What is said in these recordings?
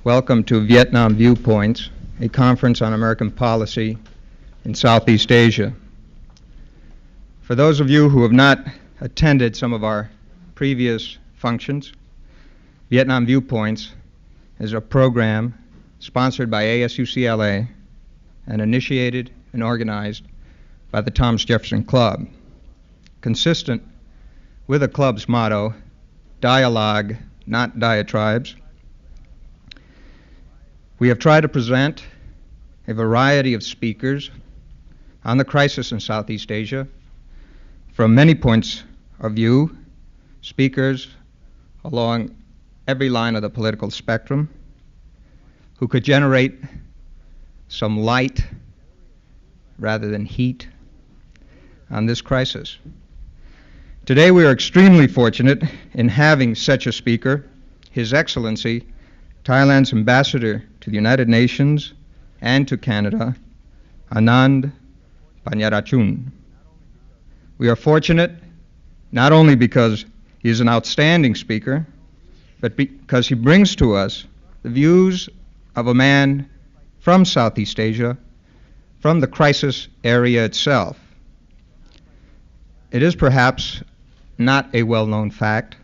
Welcome to Vietnam Viewpoints, a conference on American policy in Southeast Asia. For those of you who have not attended some of our previous functions, Vietnam Viewpoints is a program sponsored by ASUCLA and initiated and organized by the Thomas Jefferson Club, consistent with the club's motto, dialogue, not diatribes. We have tried to present a variety of speakers on the crisis in Southeast Asia from many points of view, speakers along every line of the political spectrum who could generate some light rather than heat on this crisis. Today we are extremely fortunate in having such a speaker, His Excellency, Thailand's Ambassador to the United Nations and to Canada, Anand Panjarachun. We are fortunate not only because he is an outstanding speaker, but because he brings to us the views of a man from Southeast Asia, from the crisis area itself. It is perhaps not a well-known fact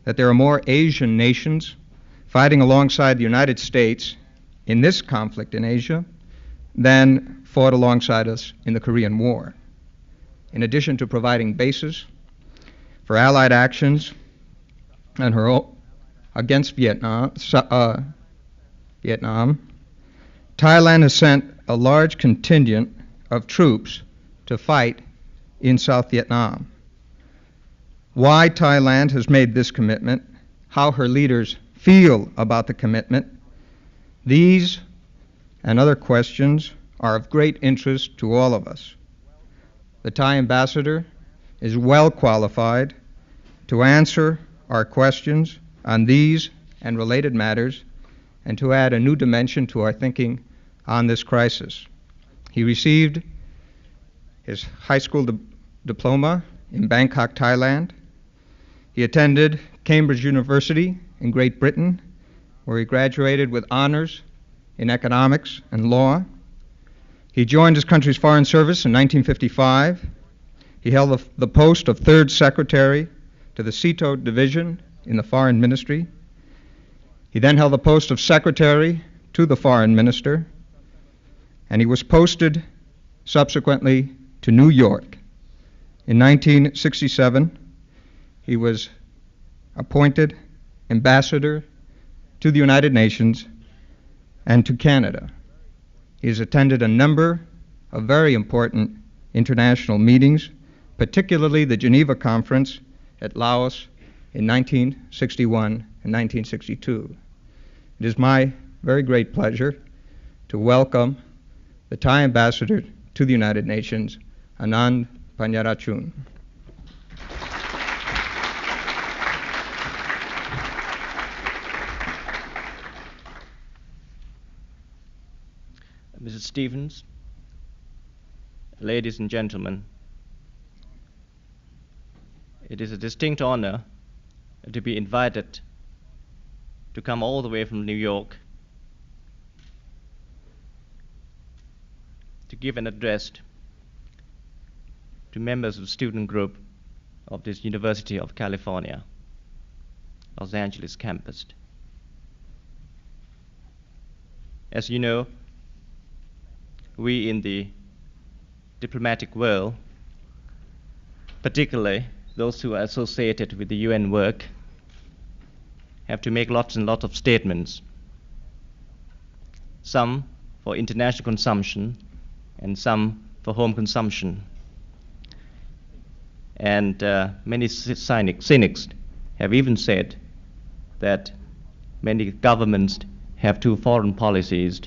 that there are more Asian nations fighting alongside the United States in this conflict in Asia than fought alongside us in the Korean War. In addition to providing bases for Allied actions and against Vietnam, Thailand has sent a large contingent of troops to fight in South Vietnam. Why Thailand has made this commitment, how her leaders feel about the commitment, these and other questions are of great interest to all of us. The Thai ambassador is well qualified to answer our questions on these and related matters and to add a new dimension to our thinking on this crisis. He received his high school diploma in Bangkok, Thailand. He attended Cambridge University in Great Britain, where he graduated with honors in economics and law. He joined his country's foreign service in 1955. He held the post of third secretary to the SEATO division in the foreign ministry. He then held the post of secretary to the foreign minister, and he was posted subsequently to New York. In 1967, he was appointed ambassador to the United Nations and to Canada. He has attended a number of very important international meetings, particularly the Geneva Conference at Laos in 1961 and 1962. It is my very great pleasure to welcome the Thai ambassador to the United Nations, Anand Panjarachun. Mrs. Stevens, ladies and gentlemen, it is a distinct honor to be invited to come all the way from New York to give an address to members of the student group of this University of California, Los Angeles campus. As you know, we in the diplomatic world, particularly those who are associated with the UN work, have to make lots and lots of statements, some for international consumption and some for home consumption. And many cynics have even said that many governments have two foreign policies,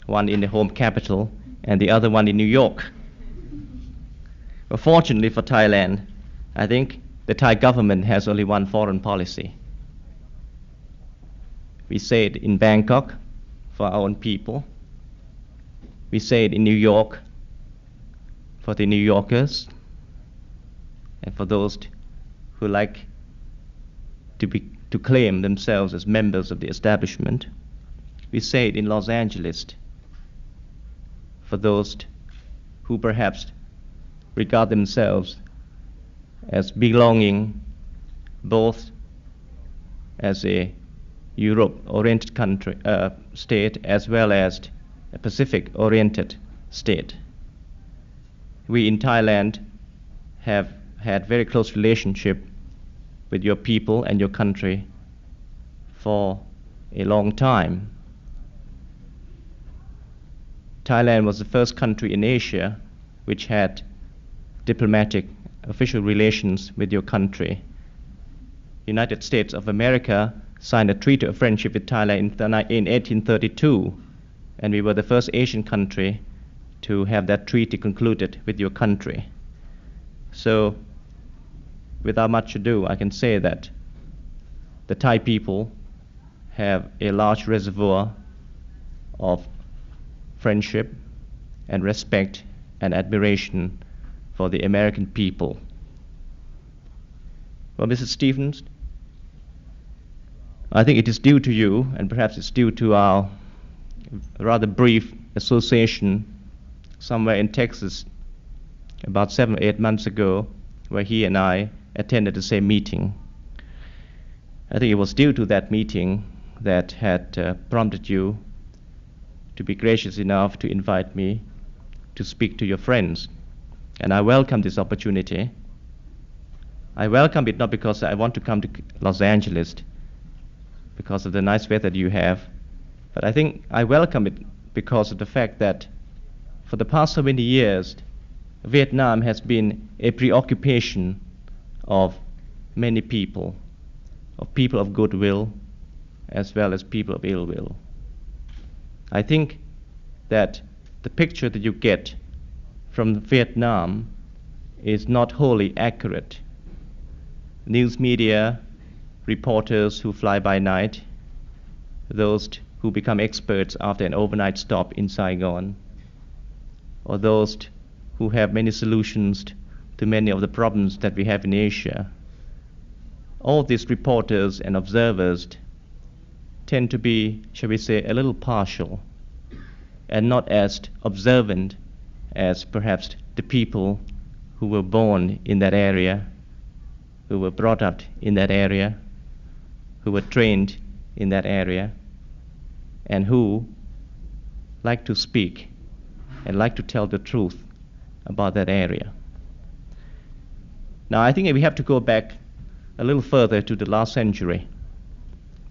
one in the home capital and the other one in New York. But fortunately for Thailand, I think the Thai government has only one foreign policy. We say it in Bangkok for our own people. We say it in New York for the New Yorkers and for those who like to claim themselves as members of the establishment. we say it in Los Angeles for those who perhaps regard themselves as belonging both as a Europe-oriented country, state, as well as a Pacific-oriented state. We in Thailand have had very close relationship with your people and your country for a long time. Thailand was the first country in Asia which had diplomatic official relations with your country. United States of America signed a treaty of friendship with Thailand in 1832, and we were the first Asian country to have that treaty concluded with your country. So, without much ado, I can say that the Thai people have a large reservoir of friendship and respect and admiration for the American people. Well, Mrs. Stevens, I think it is due to you, and perhaps it's due to our rather brief association somewhere in Texas about 7 or 8 months ago, where he and I attended the same meeting. I think it was due to that meeting that had prompted you to be gracious enough to invite me to speak to your friends. And I welcome this opportunity. I welcome it not because I want to come to Los Angeles because of the nice weather you have, but I think I welcome it because of the fact that for the past so many years, Vietnam has been a preoccupation of many people of goodwill as well as people of ill will. I think that the picture that you get from Vietnam is not wholly accurate. News media, reporters who fly by night, those who become experts after an overnight stop in Saigon, or those who have many solutions to many of the problems that we have in Asia. All these reporters and observers tend to be, shall we say, a little partial and not as observant as perhaps the people who were born in that area, who were brought up in that area, who were trained in that area, and who like to speak and like to tell the truth about that area. Now, I think we have to go back a little further to the last century,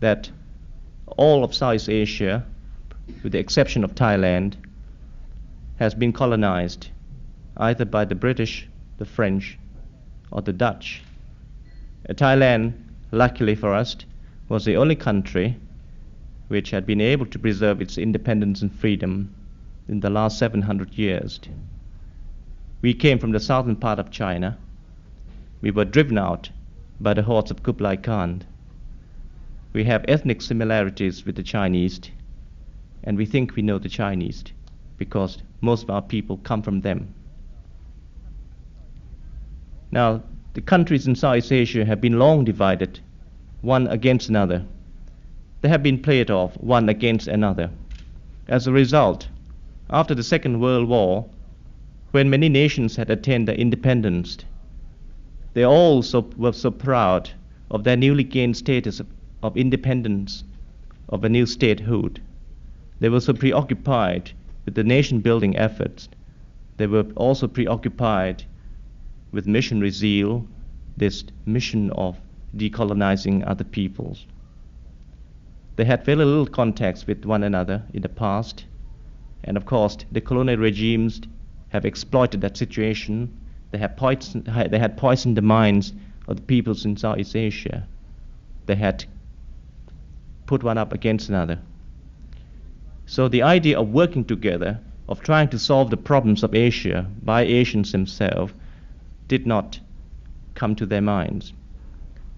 that all of Southeast Asia, with the exception of Thailand, has been colonized either by the British, the French, or the Dutch. Thailand, luckily for us, was the only country which had been able to preserve its independence and freedom in the last 700 years. We came from the southern part of China. We were driven out by the hordes of Kublai Khan. We have ethnic similarities with the Chinese, and we think we know the Chinese because most of our people come from them. Now, the countries in Southeast Asia have been long divided, one against another. They have been played off one against another. As a result, after the Second World War, when many nations had attained their independence, they all were so proud of their newly gained status of independence, of a new statehood. They were so preoccupied with the nation-building efforts. They were also preoccupied with missionary zeal, this mission of decolonizing other peoples. They had very little contact with one another in the past, and of course the colonial regimes have exploited that situation. They had poisoned the minds of the peoples in Southeast Asia. They had put one up against another. So the idea of working together, of trying to solve the problems of Asia by Asians themselves, did not come to their minds.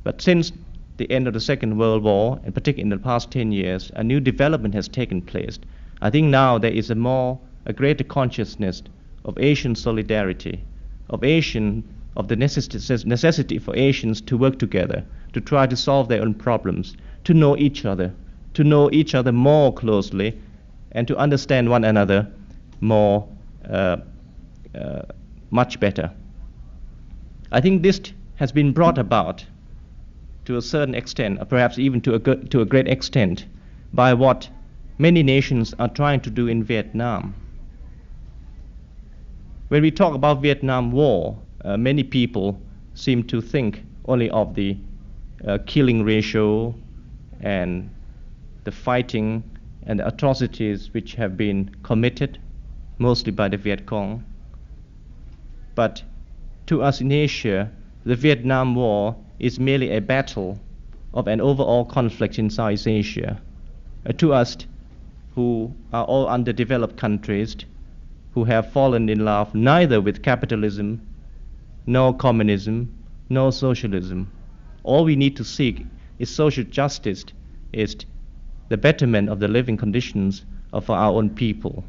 But since the end of the Second World War, and particularly in the past 10 years, a new development has taken place. I think now there is a greater consciousness of Asian solidarity, of the necessity for Asians to work together, to try to solve their own problems, to know each other, to know each other more closely and to understand one another more, much better. I think this has been brought about to a certain extent, or perhaps even to a great extent, by what many nations are trying to do in Vietnam. When we talk about Vietnam War, many people seem to think only of the killing ratio and the fighting and the atrocities which have been committed, mostly by the Viet Cong. But to us in Asia, the Vietnam War is merely a battle of an overall conflict in Southeast Asia. To us, who are all underdeveloped countries, who have fallen in love neither with capitalism, nor communism, nor socialism. All we need to seek is social justice, is the betterment of the living conditions of our own people,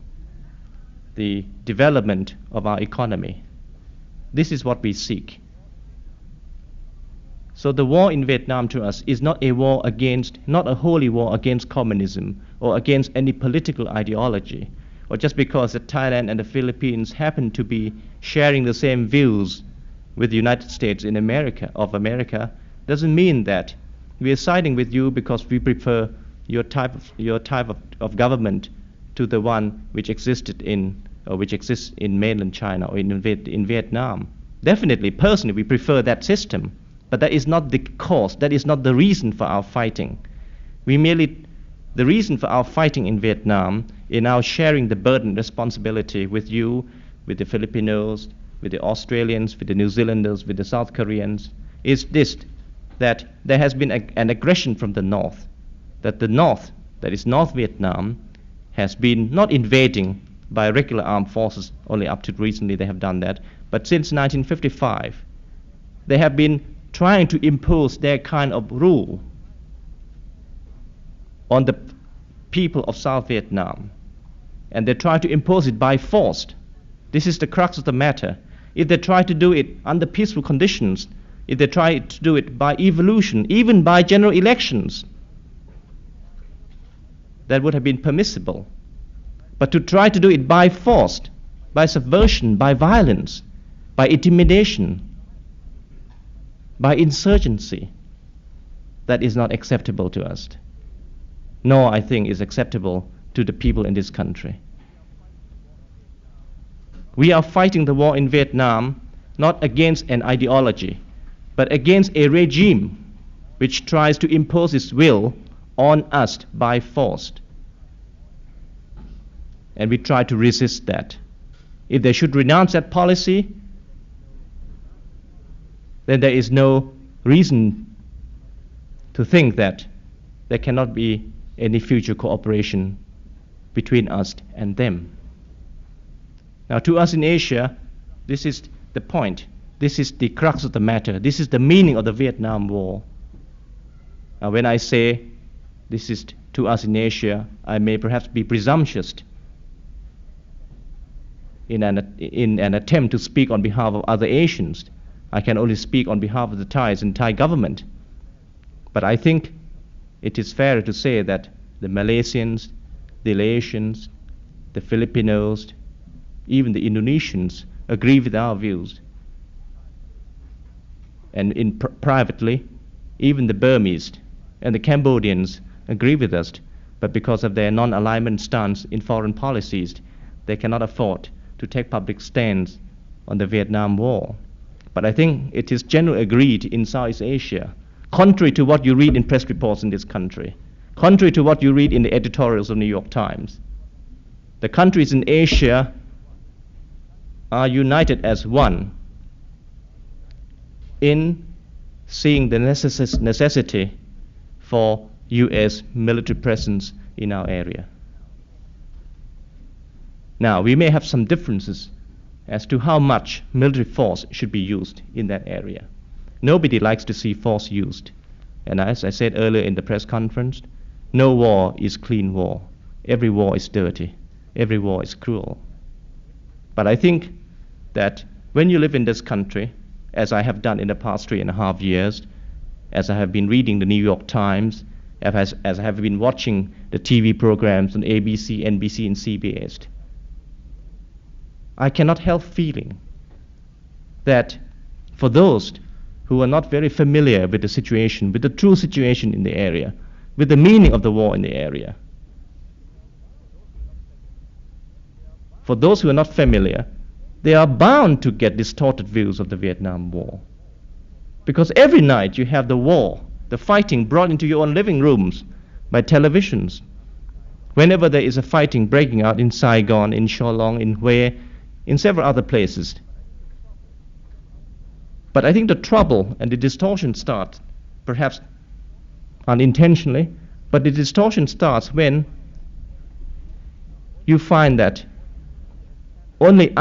the development of our economy. This is what we seek. So the war in Vietnam to us is not a war against, not a holy war against communism or against any political ideology, or just because that Thailand and the Philippines happen to be sharing the same views with the United States in America, doesn't mean that we are siding with you because we prefer your type of government to the one which existed in, or which exists in mainland China or in Vietnam. Definitely, personally, we prefer that system, but that is not the cause, that is not the reason for our fighting. The reason for our fighting in Vietnam, in our sharing the burden, responsibility with you, with the Filipinos, with the Australians, with the New Zealanders, with the South Koreans, is this, that there has been an aggression from the North, that the North, that is North Vietnam, has been not invading by regular armed forces, only up to recently they have done that, but since 1955, they have been trying to impose their kind of rule on the people of South Vietnam. And they try to impose it by force. This is the crux of the matter. If they try to do it under peaceful conditions, if they try to do it by evolution, even by general elections, that would have been permissible. But to try to do it by force, by subversion, by violence, by intimidation, by insurgency, that is not acceptable to us, nor I think is acceptable to the people in this country. We are fighting the war in Vietnam not against an ideology, but against a regime which tries to impose its will on us by force. And we try to resist that. If they should renounce that policy, then there is no reason to think that there cannot be any future cooperation between us and them. Now, to us in Asia, this is the point. This is the crux of the matter. This is the meaning of the Vietnam War. Now, when I say this is to us in Asia, I may perhaps be presumptuous in an attempt to speak on behalf of other Asians. I can only speak on behalf of the Thais and Thai government. But I think it is fair to say that the Malaysians, the Malaysians, the Filipinos, even the Indonesians agree with our views. And privately, even the Burmese and the Cambodians agree with us, but because of their non-alignment stance in foreign policies, they cannot afford to take public stands on the Vietnam War. But I think it is generally agreed in Southeast Asia, contrary to what you read in press reports in this country, contrary to what you read in the editorials of New York Times. The countries in Asia are united as one in seeing the necessity for U.S. military presence in our area. Now, we may have some differences as to how much military force should be used in that area. Nobody likes to see force used. And as I said earlier in the press conference, no war is clean war. Every war is dirty. Every war is cruel. But I think that when you live in this country, as I have done in the past 3.5 years, as I have been reading the New York Times, as I have been watching the TV programs on ABC, NBC, and CBS, I cannot help feeling that for those who are not very familiar with the situation, with the true situation in the area, with the meaning of the war in the area, for those who are not familiar, they are bound to get distorted views of the Vietnam War. Because every night you have the war, the fighting brought into your own living rooms by televisions. Whenever there is a fighting breaking out in Saigon, in Cholong, in Hue, in several other places. But I think the trouble and the distortion starts, perhaps unintentionally, but the distortion starts when you find that only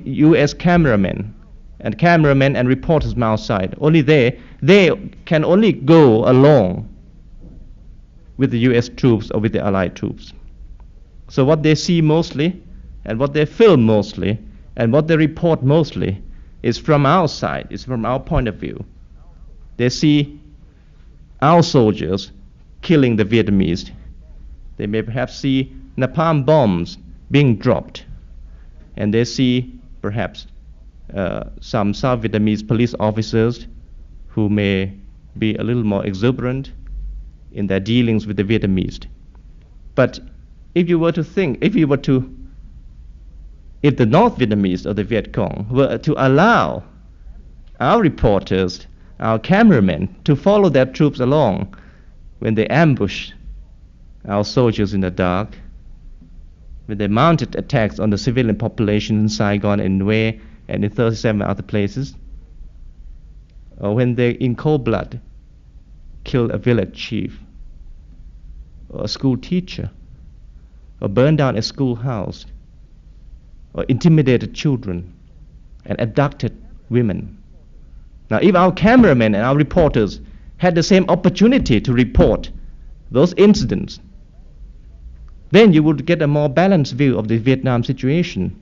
US cameramen and reporters from outside, only they can only go along with the US troops or with the Allied troops. So what they see mostly, and what they film mostly, and what they report mostly is from our side, is from our point of view. They see our soldiers killing the Vietnamese. They may perhaps see napalm bombs being dropped, and they see perhaps some South Vietnamese police officers who may be a little more exuberant in their dealings with the Vietnamese. But if the North Vietnamese or the Viet Cong were to allow our reporters, our cameramen, to follow their troops along when they ambush our soldiers in the dark, when they mounted attacks on the civilian population in Saigon and Hue and in 37 other places, or when they, in cold blood, killed a village chief, or a school teacher, or burned down a schoolhouse, or intimidated children, and abducted women. Now, if our cameramen and our reporters had the same opportunity to report those incidents, then you would get a more balanced view of the Vietnam situation.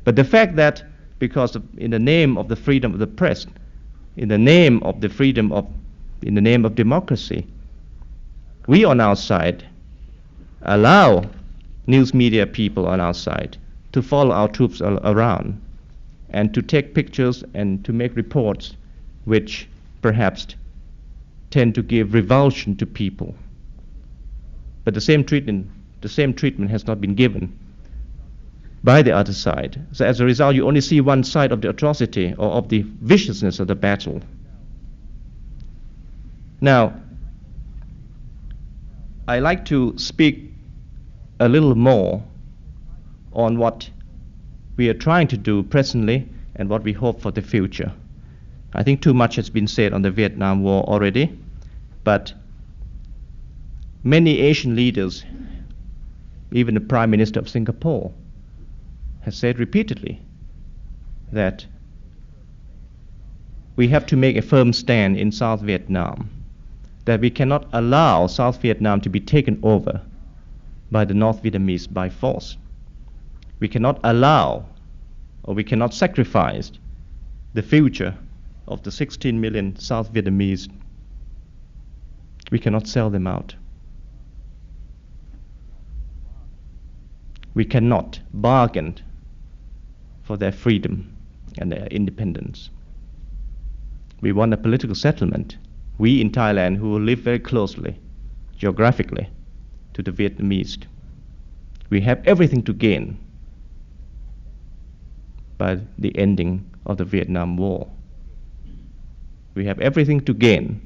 But the fact that in the name of the freedom of the press, in the name of democracy, we on our side allow news media people on our side to follow our troops around and to take pictures and to make reports which perhaps tend to give revulsion to people. But the same treatment has not been given by the other side. So as a result, you only see one side of the atrocity or of the viciousness of the battle. Now, I like to speak a little more on what we are trying to do presently and what we hope for the future. I think too much has been said on the Vietnam War already, but many Asian leaders, even the Prime Minister of Singapore, has said repeatedly that we have to make a firm stand in South Vietnam, that we cannot allow South Vietnam to be taken over by the North Vietnamese by force. We cannot allow, or we cannot sacrifice the future of the 16 million South Vietnamese. We cannot sell them out. We cannot bargain for their freedom and their independence. We want a political settlement. We in Thailand, who live very closely, geographically, to the Vietnamese, we have everything to gain by the ending of the Vietnam War. We have everything to gain,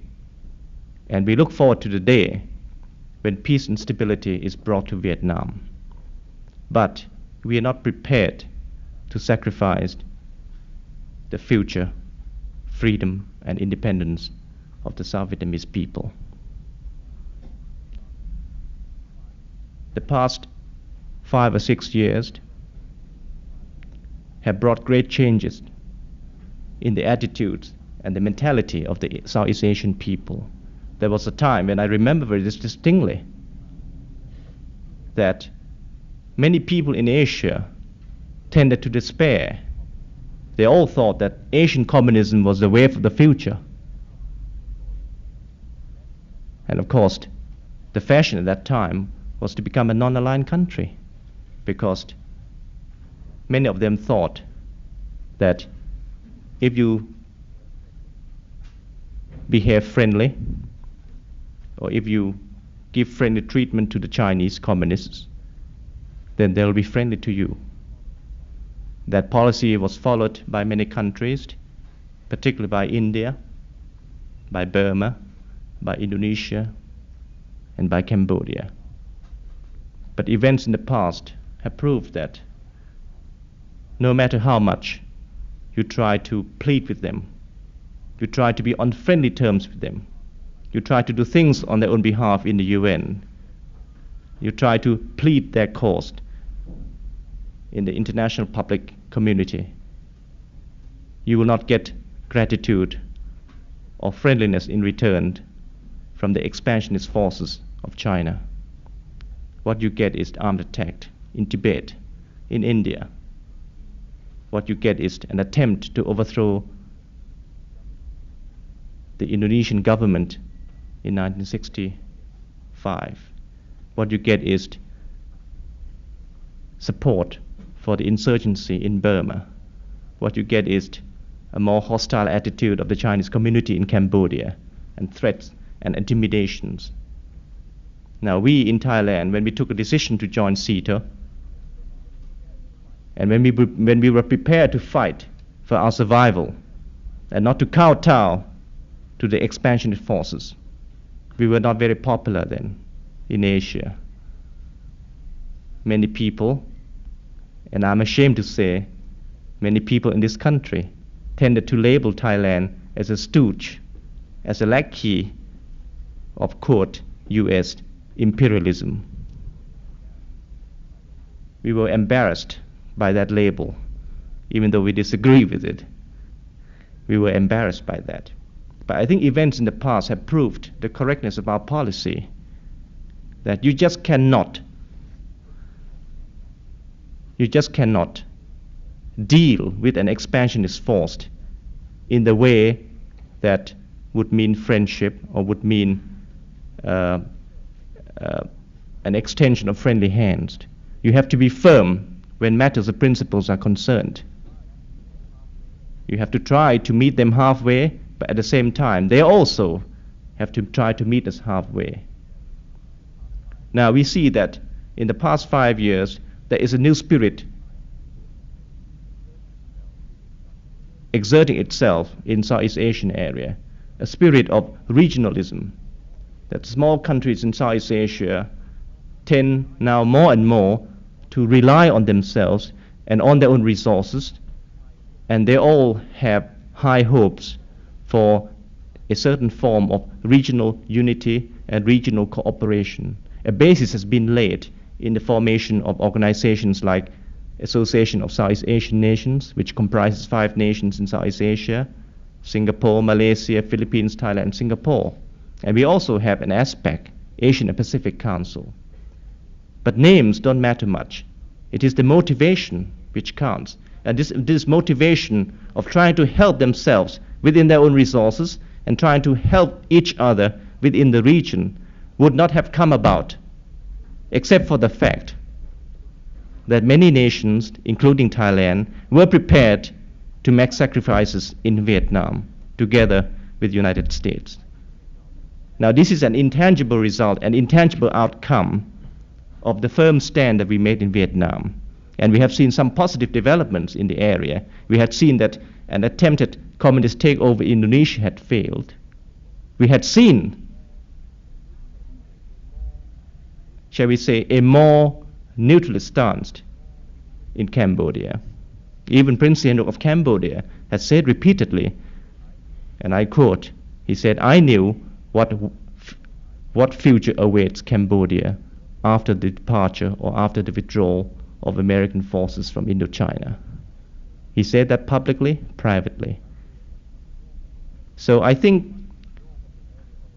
and we look forward to the day when peace and stability is brought to Vietnam. But we are not prepared to sacrifice the future, freedom, and independence of the South Vietnamese people. The past 5 or 6 years have brought great changes in the attitudes and the mentality of the Southeast Asian people. There was a time when I remember very distinctly that many people in Asia tended to despair. They all thought that Asian communism was the way for the future. And of course, the fashion at that time was to become a non-aligned country, because many of them thought that if you behave friendly, or if you give friendly treatment to the Chinese communists, then they'll be friendly to you. That policy was followed by many countries, particularly by India, by Burma, by Indonesia, and by Cambodia. But events in the past have proved that no matter how much you try to plead with them, you try to be on friendly terms with them, you try to do things on their own behalf in the UN, you try to plead their cause in the international public community, you will not get gratitude or friendliness in return from the expansionist forces of China. What you get is armed attack in Tibet, in India. What you get is an attempt to overthrow the Indonesian government in 1965. What you get is support for the insurgency in Burma. What you get is a more hostile attitude of the Chinese community in Cambodia, and threats and intimidations. Now we in Thailand, when we took a decision to join CETA, and when we were prepared to fight for our survival and not to kowtow to the expansionist forces, we were not very popular then in Asia. Many people, and I'm ashamed to say, many people in this country tended to label Thailand as a stooge, as a lackey of quote US imperialism. We were embarrassed by that label, even though we disagree with it. We were embarrassed by that. But I think events in the past have proved the correctness of our policy, that you just cannot deal with an expansionist force in the way that would mean friendship or would mean an extension of friendly hands. You have to be firm when matters of principles are concerned. You have to try to meet them halfway, but at the same time, they also have to try to meet us halfway. Now we see that in the past 5 years, there is a new spirit exerting itself in Southeast Asian area, a spirit of regionalism, that small countries in Southeast Asia tend now more and more to rely on themselves and on their own resources, and they all have high hopes for a certain form of regional unity and regional cooperation. A basis has been laid in the formation of organizations like Association of Southeast Asian Nations, which comprises 5 nations in Southeast Asia: Singapore, Malaysia, Philippines, Thailand, and Singapore. And we also have an aspect, Asian and Pacific Council. But names don't matter much. It is the motivation which counts. And this motivation of trying to help themselves within their own resources and trying to help each other within the region would not have come about except for the fact that many nations, including Thailand, were prepared to make sacrifices in Vietnam together with the United States. Now this is an intangible result, an intangible outcome of the firm stand that we made in Vietnam. And we have seen some positive developments in the area. We had seen that an attempted communist takeover in Indonesia had failed. We had seen, shall we say, a more neutralist stance in Cambodia. Even Prince Sihanouk of Cambodia has said repeatedly, and I quote, he said, "I knew what future awaits Cambodia after the departure or after the withdrawal of American forces from Indochina." He said that publicly, privately. So I think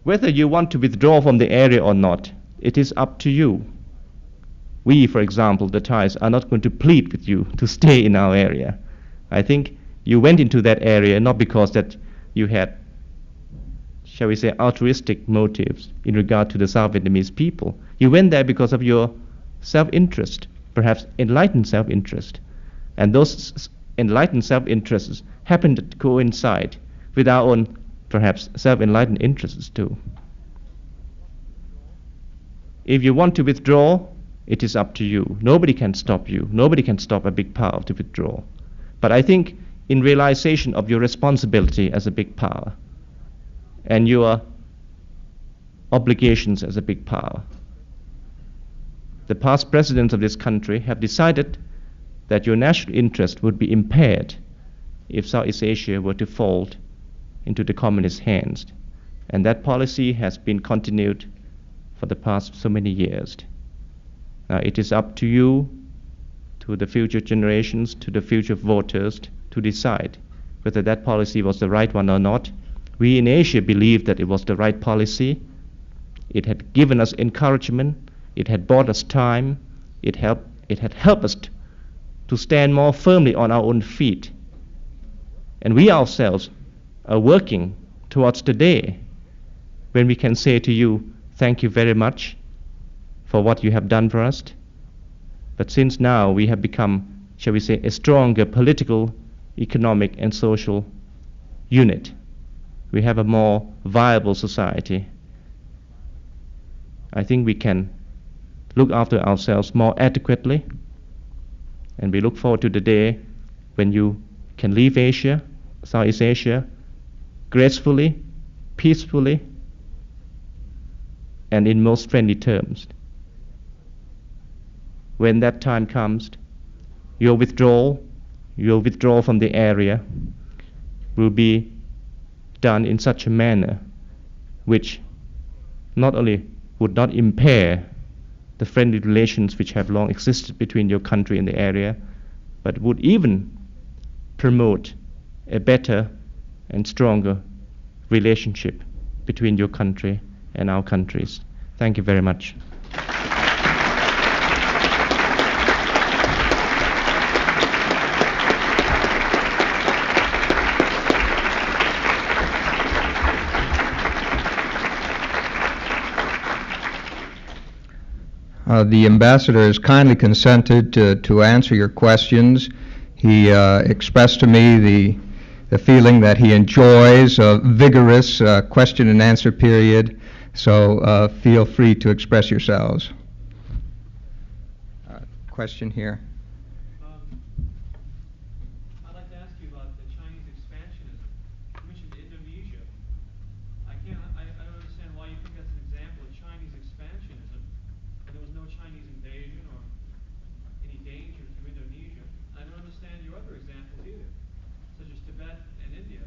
whether you want to withdraw from the area or not, it is up to you. We, for example, the Thais, are not going to plead with you to stay in our area. I think you went into that area not because that you had, shall we say, altruistic motives in regard to the South Vietnamese people. You went there because of your self-interest, perhaps enlightened self-interest. And those enlightened self-interests happen to coincide with our own, perhaps, self-enlightened interests too. If you want to withdraw, it is up to you. Nobody can stop you. Nobody can stop a big power to withdraw. But I think in realization of your responsibility as a big power and your obligations as a big power, the past presidents of this country have decided that your national interest would be impaired if Southeast Asia were to fall into the communist hands. And that policy has been continued for the past so many years. Now it is up to you, to the future generations, to the future voters, to decide whether that policy was the right one or not. We in Asia believed that it was the right policy. It had given us encouragement. It had bought us time. It had helped us to stand more firmly on our own feet. And we ourselves are working towards the day when we can say to you, thank you very much for what you have done for us. But since now we have become, shall we say, a stronger political, economic and social unit, we have a more viable society, I think we can look after ourselves more adequately, and we look forward to the day when you can leave Asia, Southeast Asia, gracefully, peacefully, and in most friendly terms. When that time comes, your withdrawal from the area will be done in such a manner which not only would not impair the friendly relations which have long existed between your country and the area, but would even promote a better and stronger relationship between your country and our countries. Thank you very much. The ambassador has kindly consented to answer your questions. He expressed to me the feeling that he enjoys a vigorous question and answer period, so feel free to express yourselves. Question here. I'd like to ask you about the Chinese expansionism. You mentioned Indonesia. I don't understand why you think that's an example of Chinese expansionism. There was no Chinese invasion or any danger to Indonesia. I don't understand your other examples either, such as Tibet and India,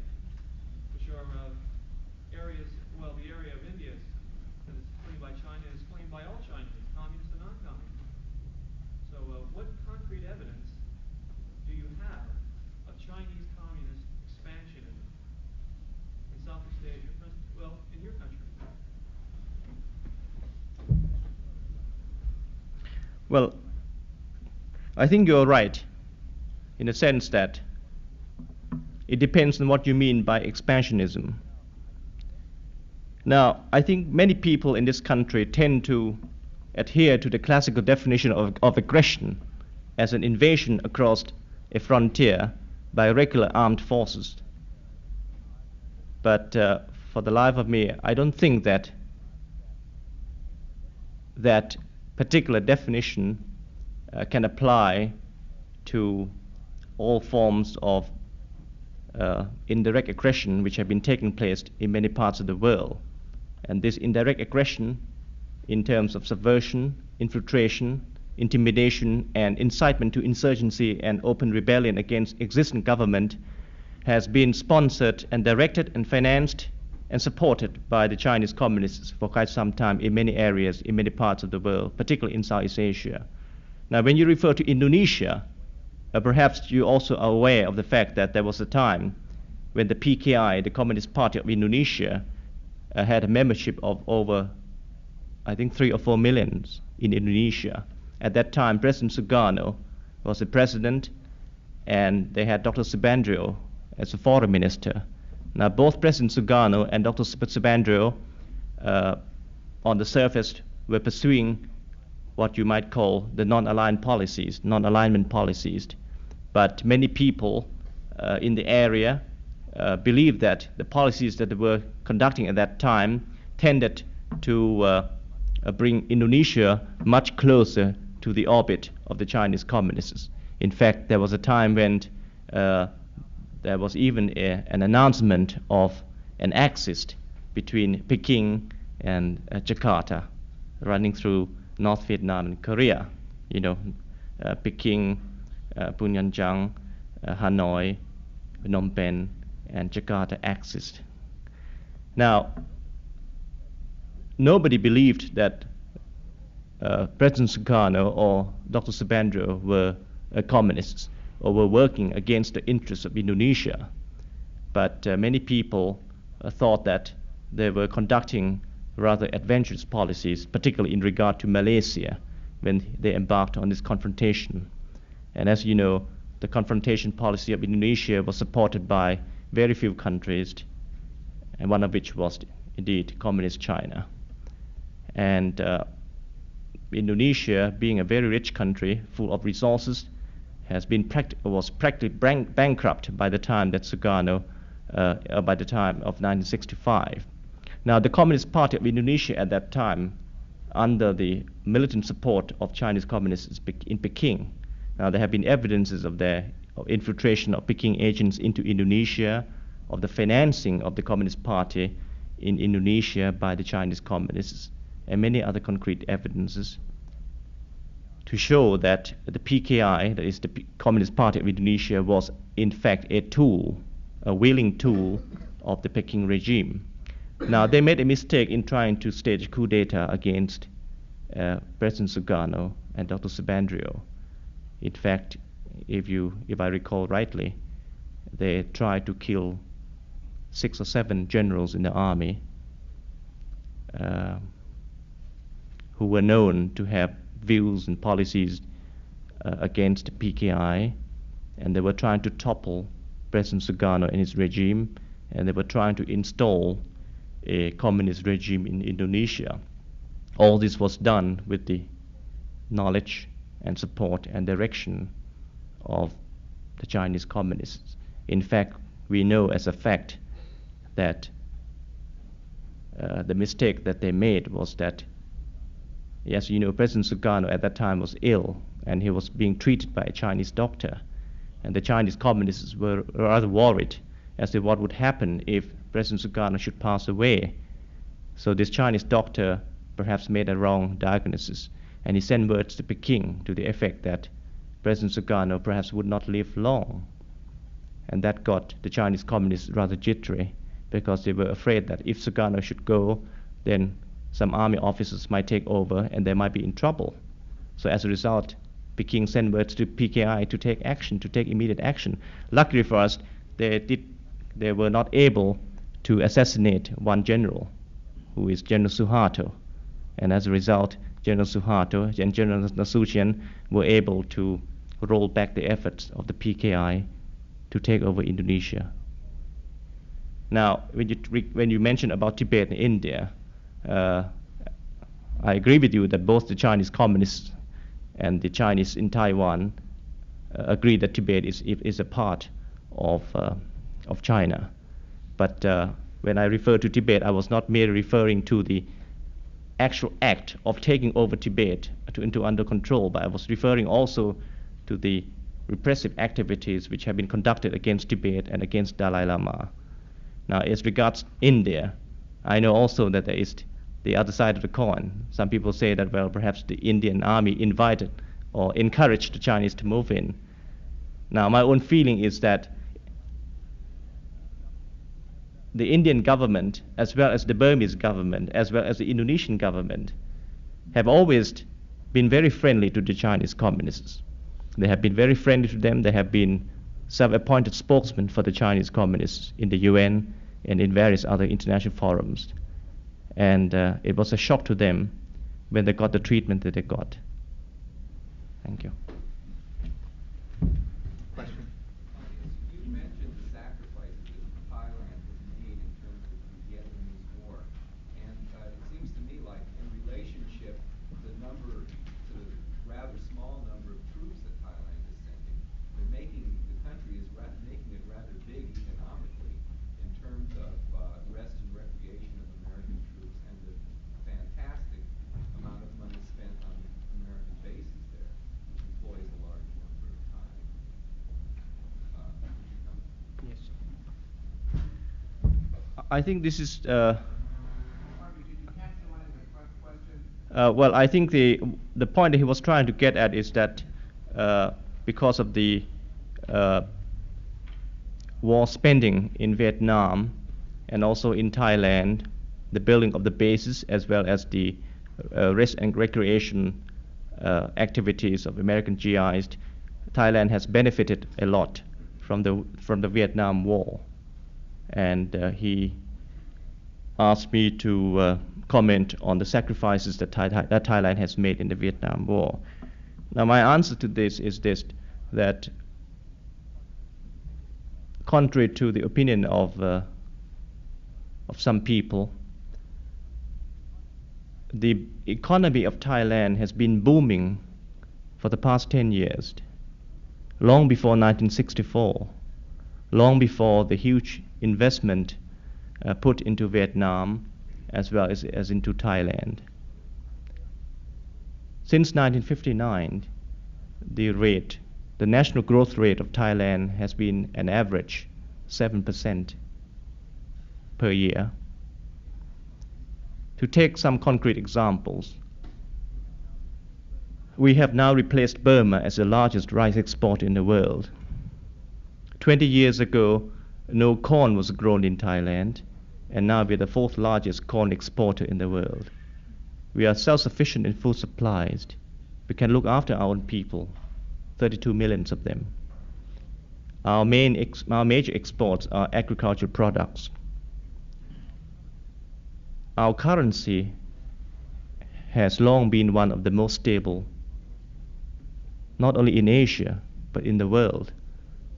which are areas, well, the area of India that is claimed by China is claimed by all Chinese, communists and non-communists. So what concrete evidence do you have of Chinese communist expansionism in Southeast Asia, well, in your country? Well, I think you're right in the sense that it depends on what you mean by expansionism. Now, I think many people in this country tend to adhere to the classical definition of aggression as an invasion across a frontier by regular armed forces. But for the life of me, I don't think that that particular definition can apply to all forms of indirect aggression which have been taking place in many parts of the world. And this indirect aggression in terms of subversion, infiltration, intimidation, and incitement to insurgency and open rebellion against existing government has been sponsored and directed and financed and supported by the Chinese communists for quite some time in many areas, in many parts of the world, particularly in Southeast Asia. Now, when you refer to Indonesia, perhaps you also are aware of the fact that there was a time when the PKI, the Communist Party of Indonesia, had a membership of over, I think, 3 or 4 million in Indonesia. At that time, President Sukarno was the president, and they had Dr. Subandrio as a foreign minister. Now, both President Sukarno and Dr. Subandrio, on the surface, were pursuing what you might call the non-alignment policies. But many people in the area believed that the policies that they were conducting at that time tended to bring Indonesia much closer to the orbit of the Chinese communists. In fact, there was a time when there was even an announcement of an axis between Peking and Jakarta, running through North Vietnam and Korea. You know, Peking, Punyang, Hanoi, Phnom Penh, and Jakarta axis. Now, nobody believed that President Sukarno or Dr. Subandrio were communists or were working against the interests of Indonesia. But many people thought that they were conducting rather adventurous policies, particularly in regard to Malaysia, when they embarked on this confrontation. And as you know, the confrontation policy of Indonesia was supported by very few countries, and one of which was indeed Communist China. And Indonesia, being a very rich country full of resources, was practically bankrupt by the time that Sukarno, by the time of 1965. Now, the Communist Party of Indonesia at that time, under the militant support of Chinese communists in Peking, now there have been evidences of their infiltration of Peking agents into Indonesia, of the financing of the Communist Party in Indonesia by the Chinese communists, and many other concrete evidences to show that the PKI, that is the Communist Party of Indonesia, was in fact a tool, a willing tool of the Peking regime. Now, they made a mistake in trying to stage a coup d'etat against President Sukarno and Dr. Subandrio. In fact, if I recall rightly, they tried to kill 6 or 7 generals in the army who were known to have views and policies against PKI, and they were trying to topple President Sukarno and his regime, and they were trying to install a communist regime in Indonesia. All this was done with the knowledge and support and direction of the Chinese communists. In fact, we know as a fact that the mistake that they made was that, yes, you know, President Sukarno at that time was ill and he was being treated by a Chinese doctor. And the Chinese communists were rather worried as to what would happen if President Sukarno should pass away. So this Chinese doctor perhaps made a wrong diagnosis, and he sent words to Peking to the effect that President Sukarno perhaps would not live long. And that got the Chinese communists rather jittery, because they were afraid that if Sukarno should go, then some army officers might take over and they might be in trouble. So as a result, Peking sent words to PKI to take action, to take immediate action. Luckily for us, they were not able to assassinate one general, who is General Suharto. And as a result, General Suharto and General Nasution were able to roll back the efforts of the PKI to take over Indonesia. Now, when you mention about Tibet and India, I agree with you that both the Chinese communists and the Chinese in Taiwan agree that Tibet is a part of China. But when I refer to Tibet, I was not merely referring to the actual act of taking over Tibet into under control, but I was referring also to the repressive activities which have been conducted against Tibet and against Dalai Lama. Now, as regards India, I know also that there is the other side of the coin. Some people say that, well, perhaps the Indian army invited or encouraged the Chinese to move in. Now, my own feeling is that the Indian government, as well as the Burmese government, as well as the Indonesian government, have always been very friendly to the Chinese communists. They have been very friendly to them. They have been self-appointed spokesmen for the Chinese communists in the UN and in various other international forums. And it was a shock to them when they got the treatment that they got. Thank you. Question? You mentioned the sacrifices that Thailand has I think this is. Harvey, did you catch the line of the question? Well, I think the point that he was trying to get at is that because of the war spending in Vietnam and also in Thailand, the building of the bases as well as the rest and recreation activities of American GIs, Thailand has benefited a lot from the Vietnam War, and he asked me to comment on the sacrifices that Thailand has made in the Vietnam War. Now, my answer to this is this: that contrary to the opinion of some people, the economy of Thailand has been booming for the past 10 years, long before 1964, long before the huge investment put into Vietnam as well as into Thailand. Since 1959, the national growth rate of Thailand has been an average 7% per year. To take some concrete examples, we have now replaced Burma as the largest rice exporter in the world. 20 years ago, no corn was grown in Thailand, and now we are the fourth largest corn exporter in the world. We are self-sufficient in food supplies. We can look after our own people, 32 million of them. Our major exports are agricultural products. Our currency has long been one of the most stable, not only in Asia, but in the world.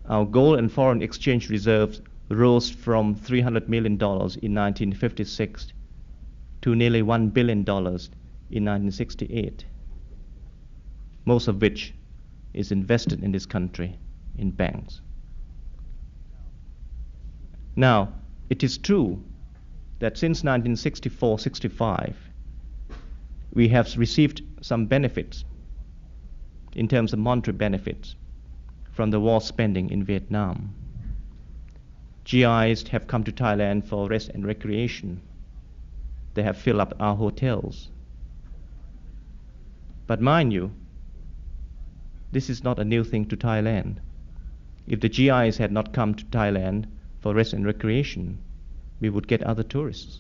Our gold and foreign exchange reserves rose from $300 million in 1956 to nearly $1 billion in 1968, most of which is invested in this country in banks. Now, it is true that since 1964-65, we have received some benefits in terms of monetary benefits from the war spending in Vietnam. GIs have come to Thailand for rest and recreation. They have filled up our hotels. But mind you, this is not a new thing to Thailand. If the GIs had not come to Thailand for rest and recreation, we would get other tourists,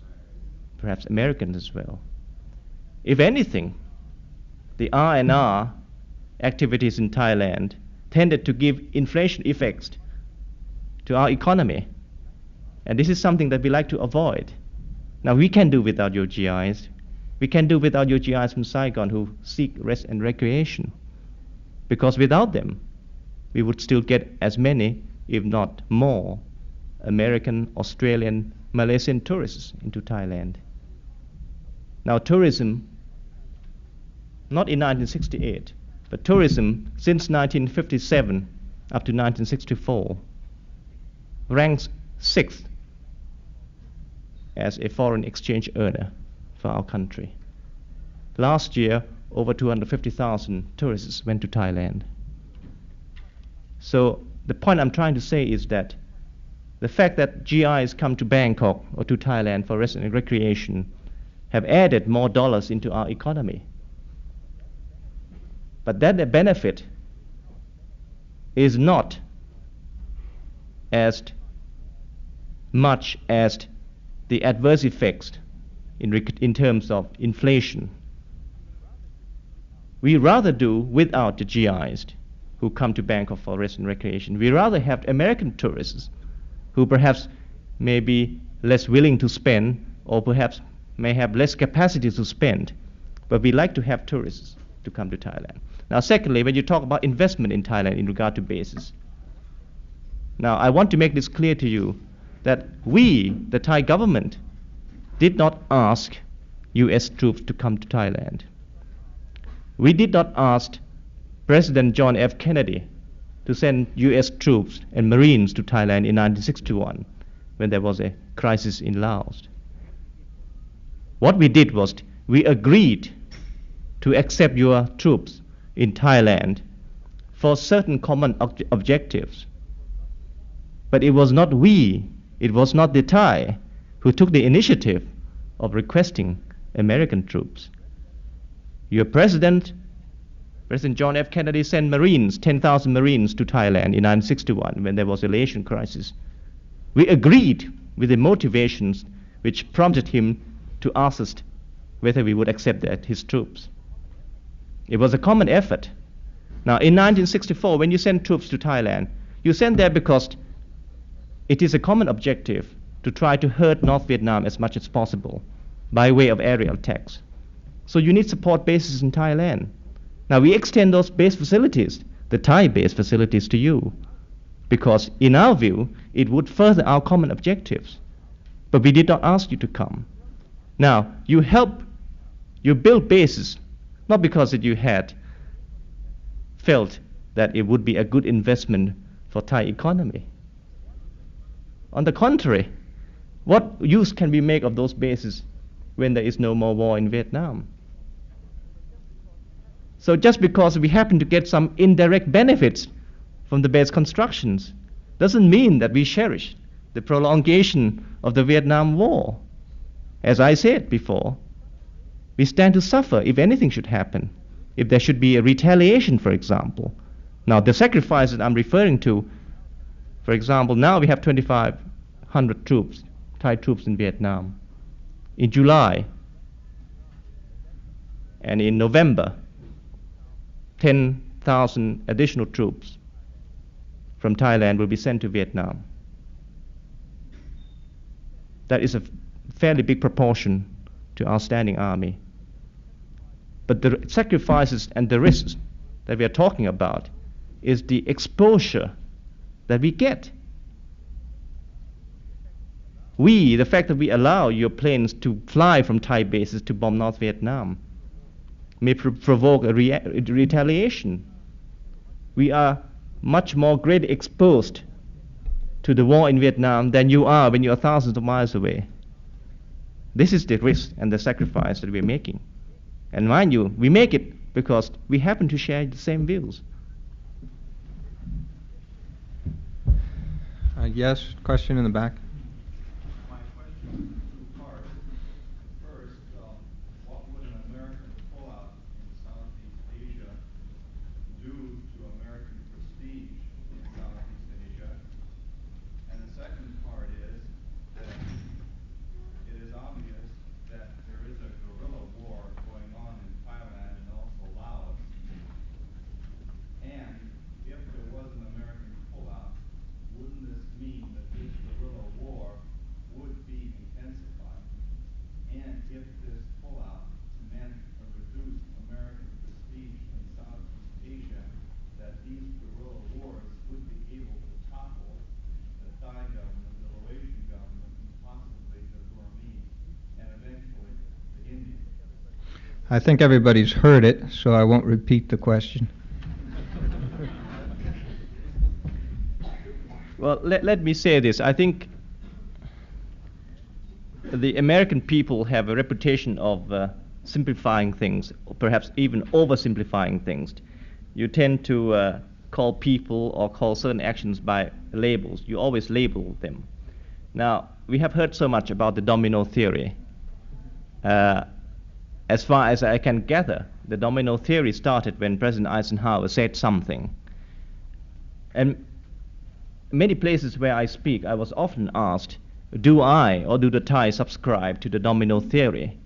perhaps Americans as well. If anything, the R&R activities in Thailand tended to give inflation effects to our economy. And this is something that we like to avoid. Now, we can do without your GIs. We can do without your GIs from Saigon who seek rest and recreation. Because without them, we would still get as many, if not more, American, Australian, Malaysian tourists into Thailand. Now, tourism, not in 1968, but tourism since 1957 up to 1964 ranks 6th as a foreign exchange earner for our country. Last year, over 250,000 tourists went to Thailand. So the point I'm trying to say is that the fact that GIs come to Bangkok or to Thailand for rest and recreation have added more dollars into our economy. But that the benefit is not as much as the adverse effects in terms of inflation. We rather do without the GIs who come to Bangkok for rest and recreation. We rather have American tourists who perhaps may be less willing to spend or perhaps may have less capacity to spend, but we like to have tourists to come to Thailand. Now, secondly, when you talk about investment in Thailand in regard to bases, now I want to make this clear to you that we, the Thai government, did not ask US troops to come to Thailand. We did not ask President John F. Kennedy to send US troops and Marines to Thailand in 1961 when there was a crisis in Laos. What we did was we agreed to accept your troops in Thailand for certain common objectives. But it was not we, it was not the Thai who took the initiative of requesting American troops. Your President John F. Kennedy, sent Marines, 10,000 Marines to Thailand in 1961 when there was an Asian crisis. We agreed with the motivations which prompted him to ask us whether we would accept his troops. It was a common effort. Now, in 1964, when you send troops to Thailand, you send there because it is a common objective to try to hurt North Vietnam as much as possible by way of aerial attacks. So you need support bases in Thailand. Now, we extend those base facilities, the Thai base facilities, to you, because in our view, it would further our common objectives. But we did not ask you to come. Now, you build bases, not because that you had felt that it would be a good investment for Thai economy. On the contrary, what use can we make of those bases when there is no more war in Vietnam? So just because we happen to get some indirect benefits from the base constructions doesn't mean that we cherish the prolongation of the Vietnam War. As I said before, we stand to suffer if anything should happen, if there should be a retaliation, for example. Now, the sacrifices I'm referring to, for example, now we have 2,500 troops, Thai troops in Vietnam. In July and in November, 10,000 additional troops from Thailand will be sent to Vietnam. That is a fairly big proportion to our standing army. But the sacrifices and the risks that we are talking about is the exposure that we get. The fact that we allow your planes to fly from Thai bases to bomb North Vietnam may provoke a retaliation. We are much more greatly exposed to the war in Vietnam than you are when you are thousands of miles away. This is the risk and the sacrifice that we're making. And mind you, we make it because we happen to share the same views. Yes, question in the back. My question is two parts. First, what would an American pullout in Southeast Asia do to American prestige in Southeast Asia? And the second part is that it is obvious that there is a guerrilla war going on in Thailand and also Laos. And if there was an American pullout, wouldn't this mean that this guerrilla war would be intensified? And if this pullout meant a reduced American prestige in Southeast Asia, that these guerrilla wars would be able to topple the Thai government, the Malaysian government, and possibly the Burmese, and eventually the Indians. I think everybody's heard it, so I won't repeat the question. Well, let me say this. I think the American people have a reputation of simplifying things, or perhaps even oversimplifying things. You tend to call people or call certain actions by labels. You always label them. Now, we have heard so much about the domino theory. As far as I can gather, the domino theory started when President Eisenhower said something. And many places where I speak, I was often asked, do I or do the Thai subscribe to the domino theory?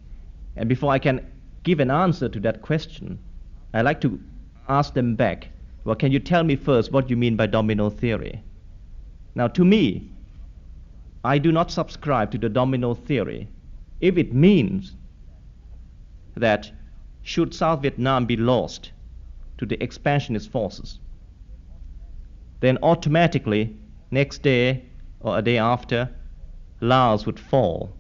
And before I can give an answer to that question, I like to ask them back, well, can you tell me first what you mean by domino theory? Now, to me, I do not subscribe to the domino theory if it means that should South Vietnam be lost to the expansionist forces, then automatically next day or a day after, Laos would fall,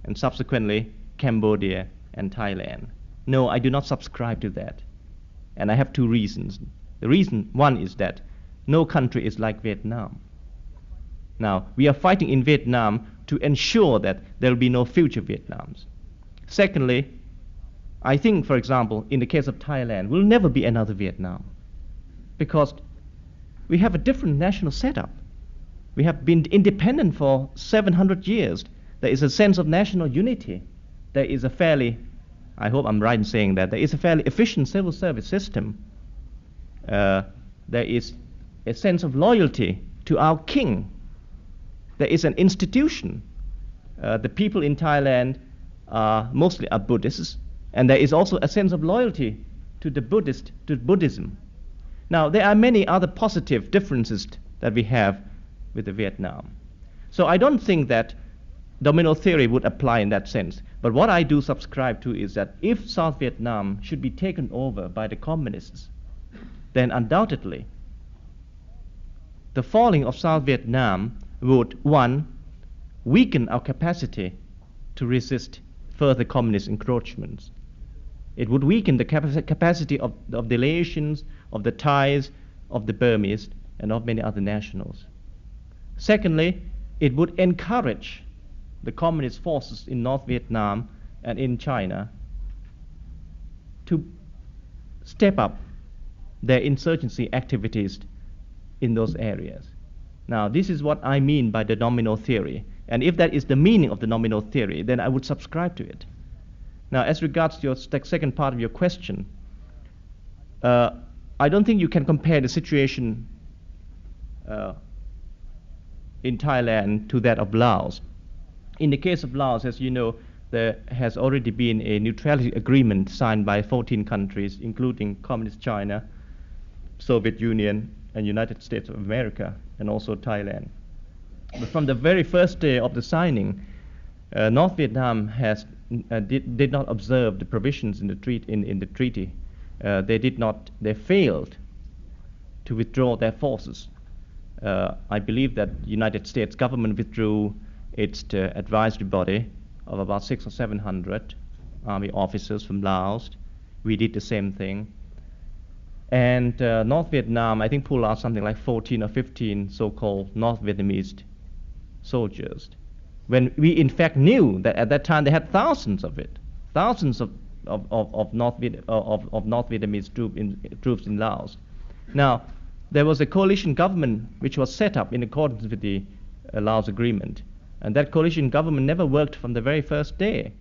and subsequently Cambodia and Thailand. No, I do not subscribe to that. And I have two reasons. The reason one is that no country is like Vietnam. Now, we are fighting in Vietnam to ensure that there will be no future Vietnams. Secondly, I think, for example, in the case of Thailand, will never be another Vietnam, because we have a different national setup. We have been independent for 700 years. There is a sense of national unity. There is a fairly, I hope I'm right in saying that, there is a fairly efficient civil service system. There is a sense of loyalty to our king. There is an institution. The people in Thailand mostly are Buddhists, and there is also a sense of loyalty to Buddhism. Now, there are many other positive differences that we have with the Vietnam. So I don't think that domino theory would apply in that sense. But what I do subscribe to is that if South Vietnam should be taken over by the communists, then undoubtedly the falling of South Vietnam would, one, weaken our capacity to resist further communist encroachments. It would weaken the capacity of the Laotians, of the Thais, of the Burmese, and of many other nationals. Secondly, it would encourage the communist forces in North Vietnam and in China to step up their insurgency activities in those areas. Now, this is what I mean by the domino theory. And if that is the meaning of the domino theory, then I would subscribe to it. Now, as regards to your second part of your question, I don't think you can compare the situation in Thailand to that of Laos. In the case of Laos, as you know, there has already been a neutrality agreement signed by 14 countries, including Communist China, Soviet Union, and United States of America, and also Thailand. But from the very first day of the signing, North Vietnam did not observe the provisions in the treaty. They failed to withdraw their forces. I believe that United States government withdrew its advisory body of about 600 or 700 army officers from Laos. We did the same thing. And North Vietnam, I think, pulled out something like 14 or 15 so-called North Vietnamese soldiers, when we in fact knew that at that time they had thousands of North Vietnamese troops in Laos. Now, there was a coalition government which was set up in accordance with the Laos agreement, and that coalition government never worked from the very first day.